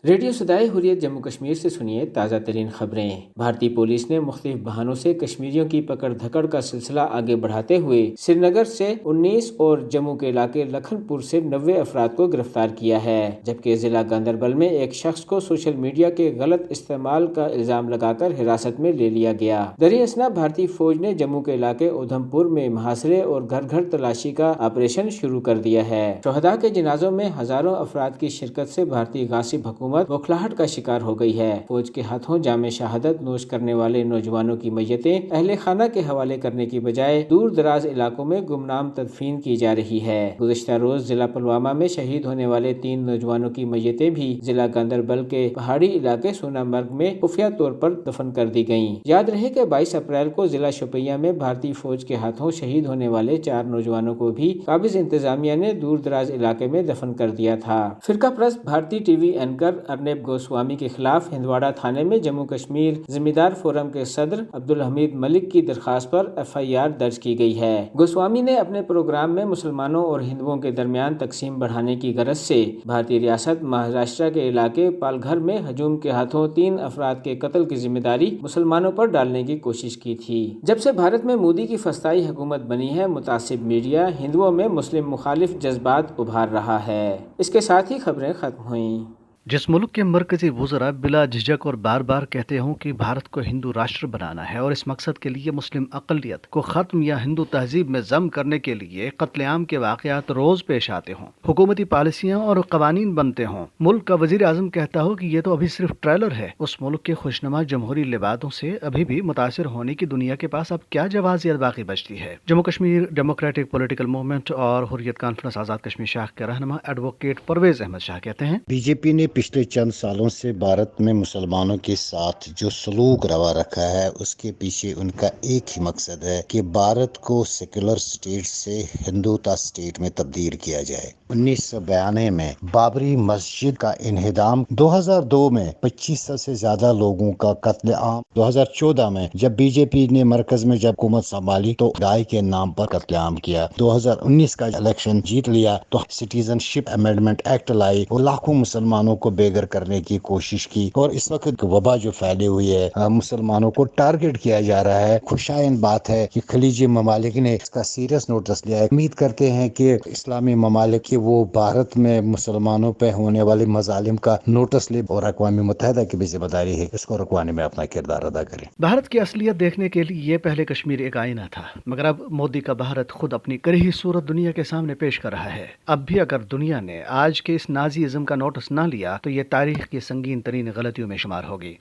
Radio صدائے حریت جموں کشمیر سے سنیے تازہ ترین خبریں۔ بھارتی پولیس نے مختلف بہانوں سے کشمیریوں کی پکڑ دھکڑ کا سلسلہ آگے بڑھاتے ہوئے سری نگر سے 19 اور جموں کے علاقے لکھن پور سے 90 افراد کو گرفتار کیا ہے، جبکہ ضلع گاندربل میں ایک شخص کو سوشل میڈیا کے غلط استعمال کا الزام لگا کر حراست میں لے لیا گیا۔ دریں اثنا بھارتی فوج نے جموں کے علاقے ادھم پور میں محاصرے اور گھر گھر تلاشی کا آپریشن شروع کر دیا ہے۔ شہداء کے جنازوں میں ہزاروں افراد کی شرکت سے بھارتی غاصب حکومت بوکھلاہٹ کا شکار ہو گئی ہے۔ فوج کے ہاتھوں جام شہادت نوش کرنے والے نوجوانوں کی میتیں اہل خانہ کے حوالے کرنے کی بجائے دور دراز علاقوں میں گمنام تدفین کی جا رہی ہے۔ گزشتہ روز ضلع پلوامہ میں شہید ہونے والے 3 نوجوانوں کی میتیں بھی ضلع گاندربل کے پہاڑی علاقے سونا مرگ میں خفیہ طور پر دفن کر دی گئیں۔ یاد رہے کہ 22 اپریل کو ضلع شوپیاں میں بھارتی فوج کے ہاتھوں شہید ہونے والے 4 نوجوانوں کو بھی قابض انتظامیہ نے دور دراز علاقے میں دفن کر دیا تھا۔ فرقہ پرست بھارتی T V anchor Arnab Goswami کے خلاف ہندواڑہ تھانے میں جموں کشمیر ذمہ دار فورم کے صدر عبدالحمید ملک کی درخواست پر FIR درج کی گئی ہے۔ گوسوامی نے اپنے پروگرام میں مسلمانوں اور ہندوؤں کے درمیان تقسیم بڑھانے کی غرض سے بھارتی ریاست مہاراشٹر کے علاقے پالگھر میں ہجوم کے ہاتھوں 3 افراد کے قتل کی ذمہ داری مسلمانوں پر ڈالنے کی کوشش کی تھی۔ جب سے بھارت میں مودی کی فسطائی حکومت بنی ہے، متعصب میڈیا ہندوؤں میں مسلم مخالف جذبات ابھار رہا ہے۔ اس کے ساتھ ہی خبریں ختم ہوئیں۔ جس ملک کے مرکزی وزراء بلا جھجک اور بار بار کہتے ہوں کہ بھارت کو ہندو راشٹر بنانا ہے اور اس مقصد کے لیے مسلم اقلیت کو ختم یا ہندو تہذیب میں ضم کرنے کے لیے قتل عام کے واقعات روز پیش آتے ہوں، حکومتی پالیسیاں اور قوانین بنتے ہوں، ملک کا وزیر اعظم کہتا ہو کہ یہ تو ابھی صرف ٹریلر ہے، اس ملک کے خوشنما جمہوری لبادوں سے ابھی بھی متاثر ہونے کی دنیا کے پاس اب کیا جوازیت باقی بچتی ہے؟ Jammu Kashmir democratic political movement اور حریت کانفرنس آزاد کشمیر شاخ کے رہنما ایڈوکیٹ پرویز احمد شاہ کہتے ہیں، بی جے پی نے پچھلے چند سالوں سے بھارت میں مسلمانوں کے ساتھ جو سلوک روا رکھا ہے، اس کے پیچھے ان کا ایک ہی مقصد ہے کہ بھارت کو سیکولر سٹیٹ سے ہندوتا سٹیٹ میں تبدیل کیا جائے۔ 1992 میں بابری مسجد کا انہدام، 2002 میں 2500 سے زیادہ لوگوں کا قتل عام، 2014 میں جب بی جے پی نے مرکز میں جب حکومت سنبھالی تو خدائی کے نام پر قتل عام کیا، 2019 کا الیکشن جیت لیا تو سٹیزن شپ امینڈمنٹ ایکٹ لائی اور لاکھوں مسلمانوں کو بے گھر کرنے کی کوشش کی، اور اس وقت وبا جو پھیلی ہوئی ہے، مسلمانوں کو ٹارگٹ کیا جا رہا ہے۔ خوشائن بات ہے کہ خلیجی ممالک نے اس کا سیریس نوٹس لیا ہے۔ امید کرتے ہیں کہ اسلامی ممالک کی وہ بھارت میں مسلمانوں پہ ہونے والے مظالم کا نوٹس لے اور اقوام متحدہ کی بھی ذمہ داری ہے اس کو رکوانے میں اپنا کردار ادا کرے۔ بھارت کی اصلیت دیکھنے کے لیے پہلے کشمیر ایک آئینہ تھا، مگر اب مودی کا بھارت خود اپنی کریہی صورت دنیا کے سامنے پیش کر رہا ہے۔ اب بھی اگر دنیا نے آج کے اس نازی ازم کا نوٹس نہ لیا تو یہ تاریخ کی سنگین ترین غلطیوں میں شمار ہوگی۔